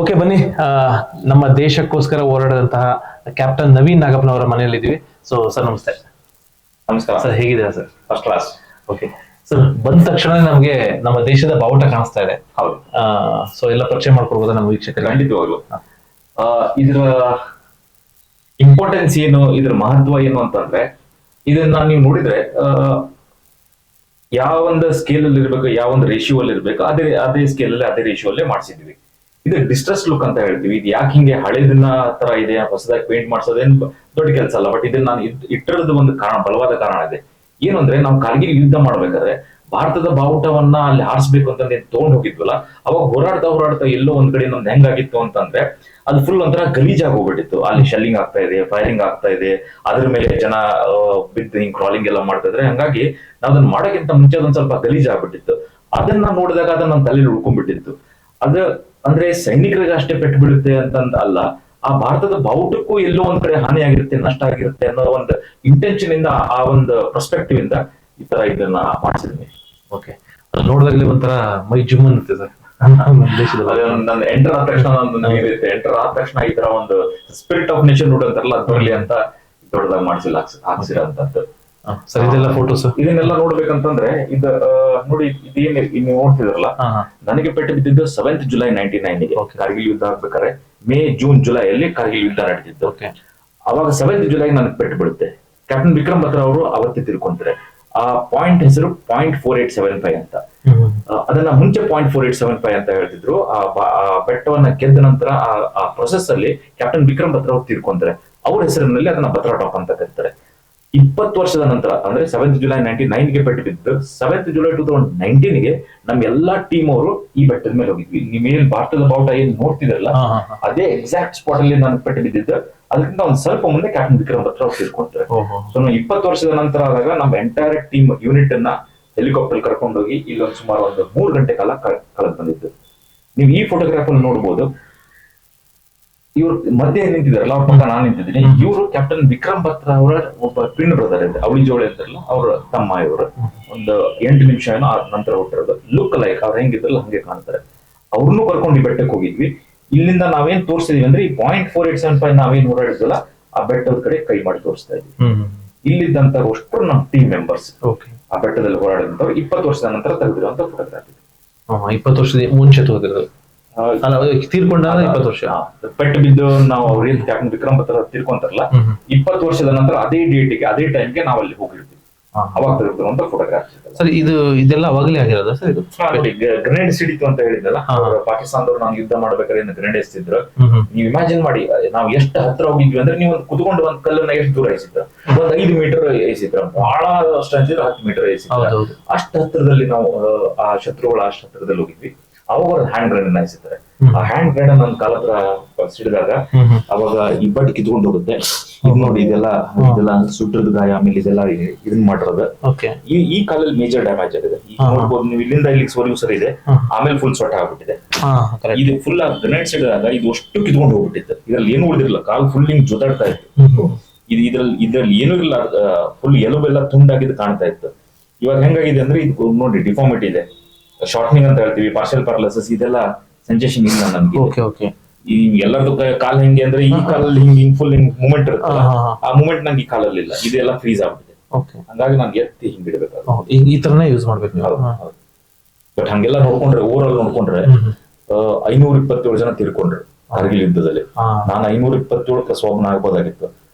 Okay ಬನ್ನಿ, ನಮ್ಮ ದೇಶಕ್ಕೋಸ್ಕರ ಹೋರಾಡಿದಂತಹ ಕ್ಯಾಪ್ಟನ್ ನವೀನ್ ನಾಗಪ್ಪನವರ ಮನೆಯಲ್ಲಿದ್ದೀವಿ. ಸೊ ಸರ್ ನಮಸ್ತೆ. ನಮಸ್ಕಾರ ಸರ್ ಹೇಗಿದ್ದೀರಾ sir? First class. Okay sir, ಬಂದ ತಕ್ಷಣ ನಮಗೆ ನಮ್ಮ ದೇಶದ ಬಾವುಟ ಕಾಣಿಸ್ತಾ ಇದೆ. ಹೌದು. ಸೊ ಎಲ್ಲ ಪರಿಚಯ ಮಾಡ್ಕೊಳ್ಬೋದಾ ನಮ್ಮ ವೀಕ್ಷಕರಿಗೆ? ಖಂಡಿತವಾಗ್ಲು ಇದರ ಇಂಪಾರ್ಟೆನ್ಸ್ ಏನು, ಇದ್ರ ಮಹತ್ವ ಏನು ಅಂತಂದ್ರೆ, ಇದನ್ನ ನೀವು ನೋಡಿದ್ರೆ ಯಾವ ಒಂದು ಸ್ಕೇಲ್ ಅಲ್ಲಿ ಇರ್ಬೇಕು, ಯಾವ ಒಂದು ರೇಷಿಯೋ ಅಲ್ಲಿ ಇರ್ಬೇಕು, ಅದೇ ಸ್ಕೇಲ್ ಅಲ್ಲಿ ಅದೇ ರೇಷಿಯೋ ಅಲ್ಲೇ ಮಾಡಿಸಿದ್ವಿ. ಇದು ಡಿಸ್ಟ್ರೆಸ್ ಲುಕ್ ಅಂತ ಹೇಳ್ತೀವಿ. ಇದು ಯಾಕೆ ಹಿಂಗೆ ಹಳೆದಿನ ತರ ಇದೆ, ಹೊಸದಾಗಿ ಪೇಂಟ್ ಮಾಡಿಸೋದೇನ್ ದೊಡ್ಡ ಕೆಲಸ ಅಲ್ಲ. ಬಟ್ ಇದನ್ನ ನಾನು ಇಟ್ಟಿರೋದು ಒಂದು ಕಾರಣ, ಬಲವಾದ ಕಾರಣ ಇದೆ. ಏನು ಅಂದ್ರೆ, ನಾವು ಕಾರ್ಗಿಲ್ ಯುದ್ಧ ಮಾಡ್ಬೇಕಾದ್ರೆ ಭಾರತದ ಬಾವುಟವನ್ನ ಅಲ್ಲಿ ಹಾರಿಸ್ಬೇಕು ಅಂತ ತಗೊಂಡ್ ಹೋಗಿದ್ವಲ್ಲ, ಅವಾಗ ಹೋರಾಡ್ತಾ ಎಲ್ಲೋ ಒಂದ್ ಕಡೆ ನಮ್ದು ಹೆಂಗಾಗಿತ್ತು ಅಂತಂದ್ರೆ, ಅದು ಫುಲ್ ಒಂಥರ ಗಲೀಜಾಗಿ ಹೋಗ್ಬಿಟ್ಟಿತ್ತು. ಅಲ್ಲಿ ಶೆಲ್ಲಿಂಗ್ ಆಗ್ತಾ ಇದೆ, ಫೈರಿಂಗ್ ಆಗ್ತಾ ಇದೆ, ಅದ್ರ ಮೇಲೆ ಜನ ಬಿದ್ದು ಹಿಂಗ್ ಕ್ರಾಲಿಂಗ್ ಎಲ್ಲ ಮಾಡ್ತಾ ಇದ್ರೆ, ಹಂಗಾಗಿ ನಾವ್ ಅದನ್ನ ಮಾಡೋಕ್ಕಿಂತ ಮುಂಚೆ ಅದೊಂದ್ ಸ್ವಲ್ಪ ಗಲೀಜ್ ಆಗ್ಬಿಟ್ಟಿತ್ತು. ಅದನ್ನ ನೋಡಿದಾಗ ಅದನ್ನ ನನ್ನ ತಲೆಯಲ್ಲಿ ಉಳ್ಕೊಂಡ್ಬಿಟ್ಟಿತ್ತು. ಅಂದ್ರೆ ಸೈನಿಕರಿಗೆ ಅಷ್ಟೇ ಪೆಟ್ಟು ಬೀಳುತ್ತೆ ಅಂತಂದ ಅಲ್ಲ, ಆ ಭಾರತದ ಬಾವುಟಕ್ಕೂ ಎಲ್ಲೋ ಒಂದ್ ಕಡೆ ಹಾನಿ ಆಗಿರುತ್ತೆ, ನಷ್ಟ ಆಗಿರುತ್ತೆ ಅನ್ನೋ ಒಂದು ಇಂಟೆನ್ಷನ್ ಇಂದ, ಆ ಒಂದು ಪರ್ಸ್ಪೆಕ್ಟಿವ್ ಇಂದ ಈ ತರ ಇದನ್ನ ಮಾಡಿಸಿದ್ವಿ. ಓಕೆ, ನೋಡಿದಾಗಲೇ ಒಂಥರ ಮೈ ಜುಮ್ ಅನ್ನುತ್ತೆ ಸರ್. ನನ್ನ ಎಂಟರ್ ಆದ ತಕ್ಷಣ ಎಂಟರ್ ಆದ ತಕ್ಷಣ ಈ ತರ ಒಂದು ಸ್ಪಿರಿಟ್ ಆಫ್ ನೇಷನ್ ವುಡ್ ಅಂತಾರಲ್ಲ, ಅದು ಬರಲಿ ಅಂತ ದೊಡ್ಡದಾಗಿ ಹಾಕ್ಸಿರೋಂಥದ್ದು. ಸರ್ ಇದೆಲ್ಲ ಫೋಟೋಸ್, ಇದನ್ನೆಲ್ಲ ನೋಡ್ಬೇಕಂತಂದ್ರೆ ಇದು ನೋಡಿ, ಇದೇನ್ ನೀವು ನೋಡ್ತಿದ್ರಲ್ಲ, ನನಗೆ ಪೆಟ್ಟು ಬಿದ್ದಿದ್ದು 7th July 1999 ಕಾರ್ಗಿಲ್ ಯುದ್ಧ ಆಗ್ಬೇಕಾದ್ರೆ ಮೇ ಜೂನ್ ಜುಲೈ ಅಲ್ಲಿ ಕಾರ್ಗಿಲ್ ಯುದ್ಧ ನಡೀತಿದ್ದು. ಅವಾಗ 7th July ನನಗೆ ಪೆಟ್ಟು ಬೀಳುತ್ತೆ. ಕ್ಯಾಪ್ಟನ್ ವಿಕ್ರಮ್ ಬತ್ರಾ ಅವರು ಅವತ್ತೇ ತಿಳ್ಕೊಂತಾರೆ. ಆ ಪಾಯಿಂಟ್ ಹೆಸರು .4875 ಅಂತ. ಅದನ್ನ ಮುಂಚೆ .4875 ಅಂತ ಹೇಳ್ತಿದ್ರು. ಆ ಬೆಟ್ಟವನ್ನ ಗೆದ್ದ ನಂತರ ಆ ಪ್ರೊಸೆಸ್ ಅಲ್ಲಿ ಕ್ಯಾಪ್ಟನ್ ವಿಕ್ರಮ್ ಬತ್ರಾ ಅವರು ತೀರ್ಕೊಂತಾರೆ. ಅವ್ರ ಹೆಸರಿನಲ್ಲಿ ಅದನ್ನ ಬತ್ರಾ ಟಾಪ್ ಅಂತ ಕರೀತಾರೆ. 20 ವರ್ಷದ ನಂತರ, ಅಂದ್ರೆ 7th July 1999 ಪೆಟ್ಟು ಬಿದ್ದು 7th July 2019 ನಮ್ಮ ಎಲ್ಲಾ ಟೀಮ್ ಅವರು ಈ ಬೆಟ್ಟದ ಮೇಲೆ ಹೋಗಿದ್ವಿ. ನೀವೇನ್ ಭಾರತದ ಬಾವುಟ ಏನ್ ನೋಡ್ತಿದ್ರಲ್ಲ, ಅದೇ ಎಕ್ಸಾಕ್ಟ್ ಸ್ಪಾಟ್ ಅಲ್ಲಿ ನಾನು ಪೆಟ್ಟು ಬಿದ್ದಿದ್ದು. ಅದಕ್ಕಿಂತ ಒಂದ್ ಸ್ವಲ್ಪ ಮುಂದೆ ಕ್ಯಾಪ್ಟನ್ ವಿಕ್ರಮ್ ಬತ್ರಾ ಅವ್ರು ತಿಳ್ಕೊಂತಾರೆ. ಸೊ ನಾವು 20 ವರ್ಷದ ನಂತರ ಆದಾಗ ನಮ್ಮ ಎಂಟೈರ್ ಟೀಮ್ ಯೂನಿಟ್ ಅನ್ನ ಹೆಲಿಕಾಪ್ಟರ್ ಕರ್ಕೊಂಡೋಗಿ ಇಲ್ಲೊಂದು ಸುಮಾರು 3 ಗಂಟೆ ಕಾಲ ಕಳೆದು ಬಂದಿದ್ದು. ನೀವು ಈ ಫೋಟೋಗ್ರಾಫ್ ಅಲ್ಲಿ ನೋಡ್ಬೋದು. ಇವ್ರು ಮಧ್ಯೆ ನಿಂತಿದಾರಲ್ಲ, ಅವ್ರ ಪಕ್ಕ ನಾನು ನಿಂತಿದ್ದೀನಿ. ಇವರು ಕ್ಯಾಪ್ಟನ್ ವಿಕ್ರಮ್ ಬತ್ರಾ ಅವರ ಒಬ್ಬ ಟ್ವಿನ್ ಬ್ರದರ್ ಇದೆ, ಅವಳಿ ಜೋಳಿ ಅಂತಾರಲ್ಲ, ಅವ್ರ ತಮ್ಮ. ಇವರು ಒಂದು 8 ನಿಮಿಷ ಏನೋ ನಂತರ ಹುಟ್ಟಿರೋದು. ಲುಕ್ ಲೈಕ್ ಅವ್ರು ಹೆಂಗಿದ್ರಲ್ಲ ಹಂಗೆ ಕಾಣ್ತಾರೆ. ಅವ್ರನ್ನೂ ಕರ್ಕೊಂಡು ಈ ಬೆಟ್ಟಕ್ಕೆ ಹೋಗಿದ್ವಿ. ಇಲ್ಲಿಂದ ನಾವೇನ್ ತೋರಿಸಿದೀವಿ ಅಂದ್ರೆ, ಈ .4875 ನಾವೇನ್ ಓಡಾಡಿದ್ವಲ್ಲ, ಆ ಬೆಟ್ಟದ ಕಡೆ ಕೈ ಮಾಡಿ ತೋರಿಸ್ತಾ ಇದ್ವಿ. ಇಲ್ಲಿದ್ದಂತ ಅಷ್ಟು ನಮ್ಮ ಟೀಮ್ ಮೆಂಬರ್ಸ್ ಆ ಬೆಟ್ಟದಲ್ಲಿ ಹೋರಾಡಿದಂತವ್ರು 20 ವರ್ಷದ ನಂತರ ತೆಗೆದಿರುವಂತ ಫೋಟೋಗ್ರಾಫಿ. 20 ವರ್ಷದ ಮುಂಚೆ ತೋರಿದ್ರು, ತೀರ್ಕೊಂಡ 20 ವರ್ಷ ಪೆಟ್ಟು ಬಿದ್ದು ನಾವು ಅವ್ರೇನ್ ಕ್ಯಾಪ್ಟನ್ ವಿಕ್ರಮ್ ಬತ್ರಾ ತೀರ್ಕೊಂತಾರಲ್ಲ, 20 ವರ್ಷದ ನಂತರ ಅದೇ ಡೇಟ್ಗೆ ಅದೇ ಟೈಮ್ಗೆ ನಾವು ಅಲ್ಲಿ ಹೋಗಿರ್ತೀವಿ. ಅವಾಗ ತೆಗೆದಿರುವಂತ ಫೋಟೋಗ್ರಾಫಿ. ಸರ್ ಇದೆಲ್ಲ ಅವಾಗಲೇ ಆಗಿರೋದ ಸರ್? ಇದು ಗ್ರೆನೇಡ್ ಸಿಡಿತು ಅಂತ ಹೇಳಿದ್ನಲ್ಲ, ಪಾಕಿಸ್ತಾನದವ್ರು ನಾನು ಯುದ್ಧ ಮಾಡ್ಬೇಕಾದ್ರೆ ಗ್ರೆನೇಡ್ ಎಸ್ತಿದ್ರು. ನೀವು ಇಮ್ಯಾಜಿನ್ ಮಾಡಿ, ನಾವು ಎಷ್ಟು ಹತ್ರ ಹೋಗಿದ್ವಿ ಅಂದ್ರೆ, ನೀವು ಕುತ್ಕೊಂಡು ಒಂದ್ ಕಲ್ಲನ್ನ ಎಷ್ಟು ದೂರ ಎಸಿದ್ರ, ಒಂದ್ 5 ಮೀಟರ್ ಎಸಿದ್ರ, ಬಹಳ ಅಷ್ಟು ಹಂಚಿದ್ರೆ 10 ಮೀಟರ್ ಎಸಿದ್ರ. ಅಷ್ಟು ಹತ್ರದಲ್ಲಿ ನಾವು ಆ ಶತ್ರುಗಳ ಅಷ್ಟು ಹತ್ರದಲ್ಲಿ ಹೋಗಿದ್ವಿ. ಅವಾಗ ಹ್ಯಾಂಡ್ ಗ್ರೆನೇಡ್ ಎಸಿತಾರೆ. ಆ ಹ್ಯಾಂಡ್ ಗ್ರೆನೇಡ್ ನನ್ನ ಕಾಲ ಹತ್ರ ಸಿಡಿದಾಗ ಅವಾಗ ಇಬ್ಬಟ್ಟು ಕಿತ್ಕೊಂಡು ಹೋಗುತ್ತೆ. ಇದು ನೋಡಿ, ಇದೆಲ್ಲ ಸುಟ್ಟದ ಗಾಯ, ಆಮೇಲೆ ಇದೆಲ್ಲ ಇದನ್ ಮಾಡಿರೋದು. ಈ ಕಾಲಲ್ಲಿ ಮೇಜರ್ ಡ್ಯಾಮೇಜ್ ಆಗಿದೆ. ಈಗ ನೋಡ್ಬೋದು ನೀವು, ಇಲ್ಲಿಂದ ಇಲ್ಲಿಗೆ ಸರಿ ಇದೆ, ಆಮೇಲೆ ಫುಲ್ ಸೊಟ್ಟ ಆಗ್ಬಿಟ್ಟಿದೆ. ಇದು ಫುಲ್ ಗ್ರೆನೇಡ್ ಸಿಡಿದಾಗ ಇದು ಅಷ್ಟು ಕಿತ್ಕೊಂಡು ಹೋಗ್ಬಿಟ್ಟಿತ್ತು. ಇದ್ರಲ್ಲಿ ಏನು ಉಳಿದಿರಲಿಲ್ಲ, ಕಾಲು ಫುಲ್ ಹಿಂಗ್ ಜೊತಾಡ್ತಾ ಇತ್ತು. ಇದ್ರಲ್ಲಿ ಏನೂ ಇಲ್ಲ, ಫುಲ್ ಎಲುಬೆಲ್ಲ ತುಂಡಾಗಿದ್ದು ಕಾಣ್ತಾ ಇತ್ತು. ಇವಾಗ ಹೆಂಗಾಗಿದೆ ಅಂದ್ರೆ, ಇದು ನೋಡಿ ಡಿಫಾರ್ಮಿಟಿ ಇದೆ, ಶಾರ್ಟ್ನಿಂಗ್ ಅಂತ ಹೇಳ್ತೀವಿ, ಪಾರ್ಷಿಯಲ್ ಪ್ಯಾರಲಿಸಿಸ್, ಇದೆಲ್ಲ ಸೆನ್ಸೇಷನ್ ಇಲ್ಲ ನನ್ಗೆ. ಈ ಎಲ್ಲರದು ಕಾಲ್ ಹೆಂಗೆ ಅಂದ್ರೆ, ಈ ಕಾಲಲ್ಲಿ ಹಿಂಗ್ ಫುಲ್ ಹಿಂಗ್ ಮೂವ್ಮೆಂಟ್ ಇರುತ್ತೆ, ಆ ಮೂವ್ಮೆಂಟ್ ನಂಗೆ ಈ ಕಾಲಲ್ಲಿ ಇಲ್ಲ. ಇದೆಲ್ಲ ಫ್ರೀಸ್ ಆಗ್ಬಿಟ್ಟಿದೆ. ಹಂಗಾಗಿ ನಾನು ಎತ್ತಿ ಹಿಂಗ್ ಬಿಡ್ಬೇಕಾಗುತ್ತೆ. ಈ ತರನೇ ಯೂಸ್ ಮಾಡ್ಬೇಕು ನೀವು. ಬಟ್ ಹಂಗೆಲ್ಲ ನೋಡ್ಕೊಂಡ್ರೆ, ಓವರ್ ಆಲ್ ನೋಡ್ಕೊಂಡ್ರೆ 527 ಜನ ತೀರ್ಕೊಂಡ್ರು ಕಾರ್ಗಿಲ್ ಯುದ್ಧದಲ್ಲಿ. ನಾನು 527 ಒಬ್ಬನ ಆಗ್ಬೋದಾಗಿತ್ತು.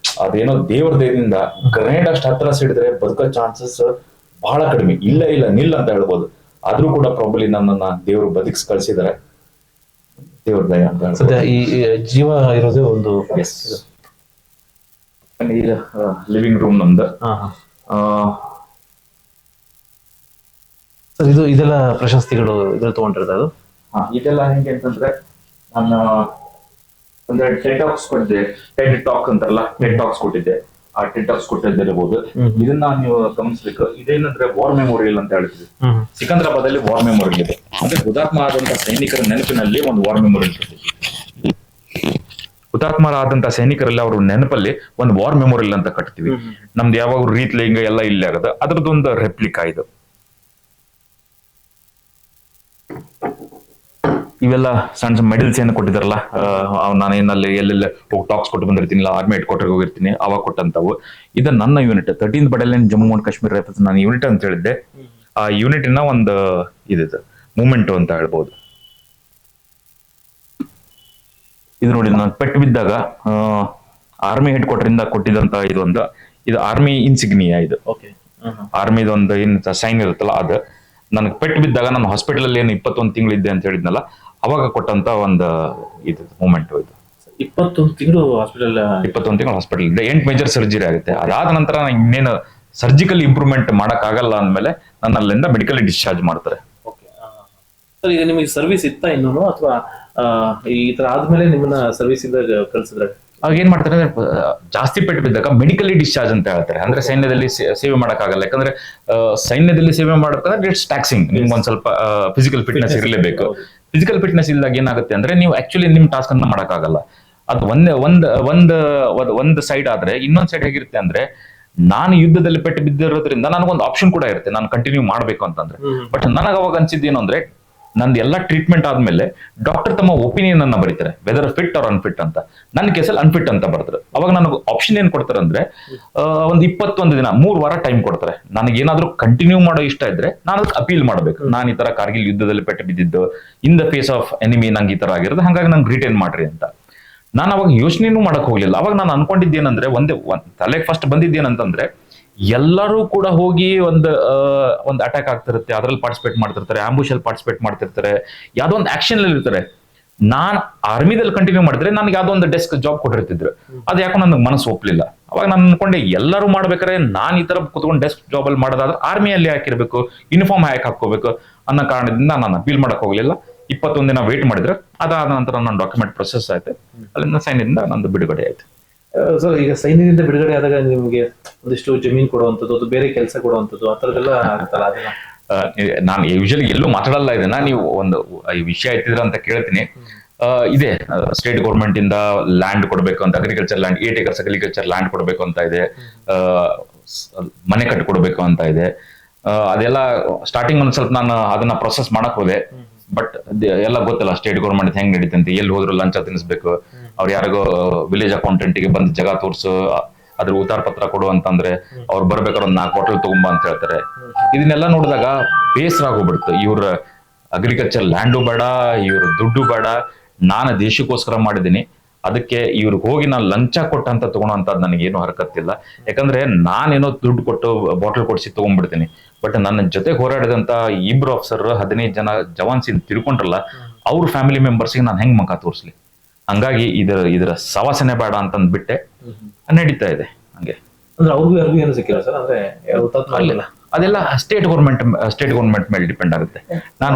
ಅದೇನೋ ದೇವ್ರ ದಯದಿಂದ ಗ್ರೆನೇಡ್ ಅಷ್ಟು ಹತ್ರ ಸಿಡಿದ್ರೆ ಬದುಕೋ ಚಾನ್ಸಸ್ ಬಹಳ ಕಡಿಮೆ. ಇಲ್ಲ ನಿಲ್ಲ ಅಂತ ಹೇಳ್ಬೋದು. ಆದ್ರೂ ಕೂಡ ಪ್ರಾಬಲಿ ನನ್ನನ್ನ ದೇವರು ಬದುಕಿಸಿ ಕಳ್ಸಿದಾರೆ, ದೇವ್ರ ದಯ ಅಂತ. ಸದ್ಯ ಈ ಜೀವ ಇರೋದೇ ಒಂದು ಈಗ ಲಿವಿಂಗ್ ರೂಮ್ ನಮ್ದು. ಸರ್ ಇದೆಲ್ಲ ಪ್ರಶಸ್ತಿಗಳು ಇದ್ರಲ್ಲಿ ತಗೊಂಡಿರೋದು? ಅದು ಇದೆಲ್ಲ ಹೆಂಗೆ ಅಂತಂದ್ರೆ, ನಾನು ಅಂದ್ರೆ ಟೆಡ್ ಟಾಕ್ಸ್ ಕೊಟ್ಟಿದ್ದೆ, ಟೆಡ್ ಟಾಕ್ ಅಂತಾರಲ್ಲ, ಟೆಡ್ ಟಾಕ್ಸ್ ಕೊಟ್ಟಿದ್ದೆ. ಆ ಟೆಡ್ ಟಾಕ್ಸ್ ಕೊಟ್ಟಿದ್ದಿರಬಹುದು. ಇದನ್ನ ನೀವು ಗಮನಿಸ್ಬೇಕು. ಇದೇನಂದ್ರೆ ವಾರ್ ಮೆಮೋರಿಯಲ್ ಅಂತ ಹೇಳ್ತೀವಿ. ಸಿಕಂದ್ರಾಬಾದ್ ಅಲ್ಲಿ ವಾರ್ ಮೆಮೋರಿಯಲ್ ಇದೆ. ಅಂದ್ರೆ ಹುತಾತ್ಮ ಆದಂತ ಸೈನಿಕರ ನೆನಪಿನಲ್ಲಿ ಒಂದು ವಾರ್ ಮೆಮೋರಿಯಲ್ ಕಟ್ತೀವಿ. ಹುತಾತ್ಮರಾದಂತ ಸೈನಿಕರಲ್ಲಿ ಅವ್ರ ನೆನಪಲ್ಲಿ ಒಂದು ವಾರ್ ಮೆಮೋರಿಯಲ್ ಅಂತ ಕಟ್ತೀವಿ. ನಮ್ದು ಯಾವಾಗ ರೀತ್ಲಿಂಗ ಎಲ್ಲ ಇಲ್ಲಿ ಆಗದ, ಅದ್ರದ್ದೊಂದು ರೆಪ್ಲಿಕಾ ಇದು. ಇವೆಲ್ಲ ಸಣ್ಣ ಸಣ್ಣ ಮೆಡಲ್ಸ್ ಏನು ಕೊಟ್ಟಿದಾರಲ್ಲ, ನಾನು ಏನಲ್ಲಿ ಎಲ್ಲೆಲ್ಲ ಹೋಗಿ ಟಾಕ್ಸ್ ಕೊಟ್ಟು ಬಂದಿರ್ತೀನಿ, ಆರ್ಮಿ ಹೆಡ್ ಕ್ವಾರ್ಟರ್ಗೆ ಹೋಗಿರ್ತೀನಿ, ಅವಾಗ ಕೊಟ್ಟಂತವು. ಇದು ನನ್ನ unit 13th battalion Jammu and Kashmir rifles ನಾನು ಯೂನಿಟ್ ಅಂತ ಹೇಳಿದ್ದೆ. ಆ ಯೂನಿಟಿನ ಒಂದು ಇದಿದೆ ಮೂಮೆಂಟ್ ಅಂತ ಹೇಳ್ಬೋದು. ಇದು ನೋಡಿ, ನಾನು ಪೆಟ್ಟು ಬಿದ್ದಾಗ ಆರ್ಮಿ ಹೆಡ್ ಕ್ವಾರ್ಟರ್ ಇಂದ ಕೊಟ್ಟಿದಂತ ಇದು ಆರ್ಮಿ ಇನ್ಸಿಗ್ನಿಯಾ. ಇದು ಆರ್ಮಿದ ಒಂದು ಏನ್ ಸೈನ್ ಇರುತ್ತಲ್ಲ, ಅದು ನನಗೆ ಪೆಟ್ಟು ಬಿದ್ದಾಗ ನಾನು ಹಾಸ್ಪಿಟಲ್ ಅಲ್ಲಿ ಏನು 21 ತಿಂಗಳು ಇದ್ದೆ ಅಂತ ಹೇಳಿದ್ನಲ್ಲ, ಅವಾಗ ಕೊಟ್ಟಂತ ಒಂದು ಇದು ಮೂಮೆಂಟ್. ಇದು 21 ತಿಂಗಳು ಹಾಸ್ಪಿಟಲ್ 21 ತಿಂಗಳು ಹಾಸ್ಪಿಟಲ್ ಇದ್ದೆ. 8 ಮೇಜರ್ ಸರ್ಜರಿ ಆಗುತ್ತೆ. ಅದಾದ ನಂತರ ಇನ್ನೇನು ಸರ್ಜಿಕಲ್ ಇಂಪ್ರೂವ್ಮೆಂಟ್ ಮಾಡಕ್ ಆಗಲ್ಲ ಅಂದ್ಮೇಲೆ ನನ್ನ ಅಲ್ಲಿಂದ ಮೆಡಿಕಲ್ ಡಿಸ್ಚಾರ್ಜ್ ಮಾಡ್ತಾರೆ. ಸರ್, ಈಗ ನಿಮಗೆ ಸರ್ವಿಸ್ ಇತ್ತಾ ಇನ್ನೂ, ಅಥವಾ ಈ ತರ ಆದ್ಮೇಲೆ ನಿಮ್ಮನ್ನ ಸರ್ವಿಸ್ ಇಂದ ಕಳ್ಸಿದ್ರೆ? ಅವಾಗ ಏನ್ ಮಾಡ್ತಾರೆ ಅಂದ್ರೆ, ಜಾಸ್ತಿ ಪೆಟ್ಟು ಬಿದ್ದಾಗ ಮೆಡಿಕಲಿ ಡಿಸ್ಚಾರ್ಜ್ ಅಂತ ಹೇಳ್ತಾರೆ. ಅಂದ್ರೆ ಸೈನ್ಯದಲ್ಲಿ ಸೇವೆ ಮಾಡಕ್ಕಾಗಲ್ಲ, ಯಾಕಂದ್ರೆ ಸೈನ್ಯದಲ್ಲಿ ಸೇವೆ ಮಾಡಬೇಕಂದ್ರೆ ಇಟ್ಸ್ ಟ್ಯಾಕ್ಸಿಂಗ್. ನಿಮ್ಗೆ ಒಂದ್ ಸ್ವಲ್ಪ ಫಿಸಿಕಲ್ ಫಿಟ್ನೆಸ್ ಇರಲೇಬೇಕು. ಫಿಸಿಕಲ್ ಫಿಟ್ನೆಸ್ ಇಲ್ದಾಗ ಏನಾಗುತ್ತೆ ಅಂದ್ರೆ, ನೀವು ಆಕ್ಚುಲಿ ನಿಮ್ ಟಾಸ್ಕ್ ಅನ್ನ ಮಾಡಕ್ಕಾಗಲ್ಲ. ಅದು ಒಂದ್ ಸೈಡ್ ಆದ್ರೆ, ಇನ್ನೊಂದ್ ಸೈಡ್ ಹೇಗಿರುತ್ತೆ ಅಂದ್ರೆ, ನಾನು ಯುದ್ಧದಲ್ಲಿ ಪೆಟ್ಟು ಬಿದ್ದಿರೋದ್ರಿಂದ ನನಗೊಂದು ಆಪ್ಷನ್ ಕೂಡ ಇರುತ್ತೆ, ನಾನು ಕಂಟಿನ್ಯೂ ಮಾಡ್ಬೇಕು ಅಂತಂದ್ರೆ. ಬಟ್ ನನಗೆ ಅವಾಗ ಅನ್ಸಿದ್ದೇನು ಅಂದ್ರೆ, ನಂದು ಎಲ್ಲ ಟ್ರೀಟ್ಮೆಂಟ್ ಆದ್ಮೇಲೆ ಡಾಕ್ಟರ್ ತಮ್ಮ ಒಪಿನಿಯನ್ ಅನ್ನ ಬರೀತಾರೆ, ವೆದರ್ ಫಿಟ್ ಆರ್ ಅನ್ಫಿಟ್ ಅಂತ. ನನ್ನ ಕೇಸಲ್ಲಿ ಅನ್ಫಿಟ್ ಅಂತ ಬರ್ತಾರೆ. ಅವಾಗ ನನಗೆ ಆಪ್ಷನ್ ಏನ್ ಕೊಡ್ತಾರೆ ಅಂದ್ರೆ, ಒಂದು 21 ದಿನ 3 ವಾರ ಟೈಮ್ ಕೊಡ್ತಾರೆ. ನನಗೆ ಏನಾದ್ರೂ ಕಂಟಿನ್ಯೂ ಮಾಡೋ ಇಷ್ಟ ಇದ್ರೆ ನಾನು ಅದಕ್ಕೆ ಅಪೀಲ್ ಮಾಡ್ಬೇಕು. ನಾನು ಈ ತರ ಕಾರ್ಗಿಲ್ ಯುದ್ಧದಲ್ಲಿ ಪೆಟ್ಟು ಬಿದ್ದಿದ್ದು, in the face of enemy ನಂಗೆ ಈ ತರ ಆಗಿರೋದು, ಹಾಗಾಗಿ ನಂಗೆ ರಿಟೈನ್ ಮಾಡ್ರಿ ಅಂತ. ನಾನು ಅವಾಗ ಯೋಚನೆನೂ ಮಾಡಕ್ ಹೋಗ್ಲಿಲ್ಲ. ಅವಾಗ ನಾನು ಅನ್ಕೊಂಡಿದ್ದೇನಂದ್ರೆ, ತಲೆಗೆ ಫಸ್ಟ್ ಬಂದಿದ್ದೇನಂತಂದ್ರೆ, ಎಲ್ಲರೂ ಕೂಡ ಹೋಗಿ ಒಂದು ಅಟ್ಯಾಕ್ ಆಗ್ತಿರುತ್ತೆ, ಅದ್ರಲ್ಲಿ ಪಾರ್ಟಿಸಿಪೇಟ್ ಮಾಡ್ತಿರ್ತಾರೆ, ಆಂಬುಷ್ ಅಲ್ಲಿ ಪಾರ್ಟಿಸಿಪೇಟ್ ಮಾಡ್ತಿರ್ತಾರೆ, ಯಾವ್ದೋ ಒಂದು ಆಕ್ಷನ್ ಅಲ್ಲಿ ಇರ್ತಾರೆ. ನಾನ್ ಆರ್ಮಿದಲ್ಲಿ ಕಂಟಿನ್ಯೂ ಮಾಡಿದ್ರೆ ನನಗೆ ಯಾವ್ದೋ ಒಂದು ಡೆಸ್ಕ್ ಜಾಬ್ ಕೊಟ್ಟಿರ್ತಿದ್ರು. ಅದು ಯಾಕೋ ನನಗೆ ಮನಸ್ಸು ಒಪ್ಲಿಲ್ಲ. ಅವಾಗ ನಾನು ಅನ್ಕೊಂಡೆ, ಎಲ್ಲರೂ ಮಾಡ್ಬೇಕಾದ್ರೆ ನಾನು ಈ ತರ ಕುತ್ಕೊಂಡು ಡೆಸ್ಕ್ ಜಾಬ್ ಅಲ್ಲಿ ಮಾಡೋದಾದ್ರೆ ಆರ್ಮಿಯಲ್ಲಿ ಹಾಕಿರ್ಬೇಕು, ಯೂನಿಫಾರ್ಮ್ ಹಾಕಿ ಹಾಕೋಬೇಕು ಅನ್ನೋ ಕಾರಣದಿಂದ ನಾನು ಅಪೀಲ್ ಮಾಡಕ್ ಹೋಗ್ಲಿಲ್ಲ. 21 ದಿನ ವೇಟ್ ಮಾಡಿದ್ರೆ, ಅದಾದ ನಂತರ ನನ್ನ ಡಾಕ್ಯುಮೆಂಟ್ ಪ್ರೊಸೆಸ್ ಆಯ್ತು. ಅಲ್ಲಿಂದ ಸೈನ್ಯದಿಂದ ನಂದು ಬಿಡುಗಡೆ ಆಯ್ತು. ಸರ್, ಈಗ ಸೈನ್ಯದಿಂದ ಬಿಡುಗಡೆ ಆದಾಗ ನಿಮಗೆ ಒಂದಿಷ್ಟು ಜಮೀನ್ ಕೊಡುವಂಥದ್ದು, ಅದು ಬೇರೆ ಕೆಲಸ ಕೊಡುವಂಥದ್ದು, ಆ ಥರದ್ದೆಲ್ಲ ಆಗುತ್ತಲ್ಲ, ಅದನ್ನ ನಾನು ಯೂಶಲಿ ಎಲ್ಲೂ ಮಾತಾಡಲ್ಲ ಇದನ್ನ. ನೀವು ಒಂದು ಈ ವಿಷಯ ಎತ್ತಿದ್ರ ಅಂತ ಕೇಳ್ತೀನಿ. ಇದೆ, ಸ್ಟೇಟ್ ಗೌರ್ಮೆಂಟ್ ಇಂದ ಲ್ಯಾಂಡ್ ಕೊಡ್ಬೇಕು ಅಂತ, agriculture land 8 acres agriculture land ಕೊಡ್ಬೇಕು ಅಂತ ಇದೆ, ಮನೆ ಕಟ್ಟಿ ಕೊಡ್ಬೇಕು ಅಂತ ಇದೆ. ಅದೆಲ್ಲ ಸ್ಟಾರ್ಟಿಂಗ್ ಒಂದ್ ಸ್ವಲ್ಪ ನಾನು ಅದನ್ನ ಪ್ರೊಸೆಸ್ ಮಾಡಕ್ ಹೋದೆ. ಬಟ್ ಎಲ್ಲ ಗೊತ್ತಲ್ಲ ಸ್ಟೇಟ್ ಗೌರ್ಮೆಂಟ್ ಹೆಂಗ್ ನಡೀತಂತೆ, ಎಲ್ಲಿ ಹೋದ್ರು ಲಂಚ ತಿನ್ನಿಸ್ಬೇಕು, ಅವ್ರು ಯಾರಿಗೋ ವಿಲೇಜ್ ಅಕೌಂಟೆಂಟ್ಗೆ ಬಂದು ಜಾಗ ತೋರ್ಸು, ಅದ್ರ ಉತ್ತಾರ ಪತ್ರ ಕೊಡು ಅಂತಂದ್ರೆ ಅವ್ರು ಬರ್ಬೇಕಾದ್ರೆ ಒಂದು 4 ಬಾಟಲ್ ತಗೊಂಬ ಅಂತ ಹೇಳ್ತಾರೆ. ಇದನ್ನೆಲ್ಲ ನೋಡಿದಾಗ ಬೇಸರ ಆಗೋಗ್ಬಿಡ್ತು. ಇವ್ರ ಅಗ್ರಿಕಲ್ಚರ್ ಲ್ಯಾಂಡು ಬೇಡ, ಇವ್ರ ದುಡ್ಡು ಬೇಡ, ನಾನು ದೇಶಕ್ಕೋಸ್ಕರ ಮಾಡಿದ್ದೀನಿ, ಅದಕ್ಕೆ ಇವ್ರಿಗೆ ಹೋಗಿ ನಾನು ಲಂಚ ಕೊಟ್ಟಂತ ತಗೊಳೋಂಥದ್ದು ನನಗೇನು ಹರಕತ್ತಿಲ್ಲ. ಯಾಕಂದ್ರೆ ನಾನೇನೋ ದುಡ್ಡು ಕೊಟ್ಟು ಬಾಟಲ್ ಕೊಡಿಸಿ ತಗೊಂಡ್ಬಿಡ್ತೀನಿ. ಬಟ್ ನನ್ನ ಜೊತೆ ಹೋರಾಡಿದಂತ 2 ಆಫೀಸರ್ 15 ಜನ ಜವಾನ್ಸ್ ತಿಳ್ಕೊಂಡ್ರಲ್ಲ, ಅವ್ರ ಫ್ಯಾಮಿಲಿ ಮೆಂಬರ್ಸ್ಗೆ ನಾನು ಹೆಂಗ್ ಮಕ್ಕ ತೋರಿಸ್ಲಿ. ಹಂಗಾಗಿ ಇದರ ಸವಾಸನೆ ಬೇಡ ಅಂತಂದ್ಬಿಟ್ಟೆ. ನಡೀತಾ ಇದೆ ಹಂಗೆ. ಅಂದ್ರೆ ಅವ್ರಿಗೂ ಯಾರಿಗೂ ಏನು ಸಿಕ್ಕಿಲ್ಲ ಸರ್? ಅಂದ್ರೆ ಅದೆಲ್ಲ ಸ್ಟೇಟ್ ಗೌರ್ಮೆಂಟ್ ಮೇಲೆ ಡಿಪೆಂಡ್ ಆಗುತ್ತೆ. ನಾನು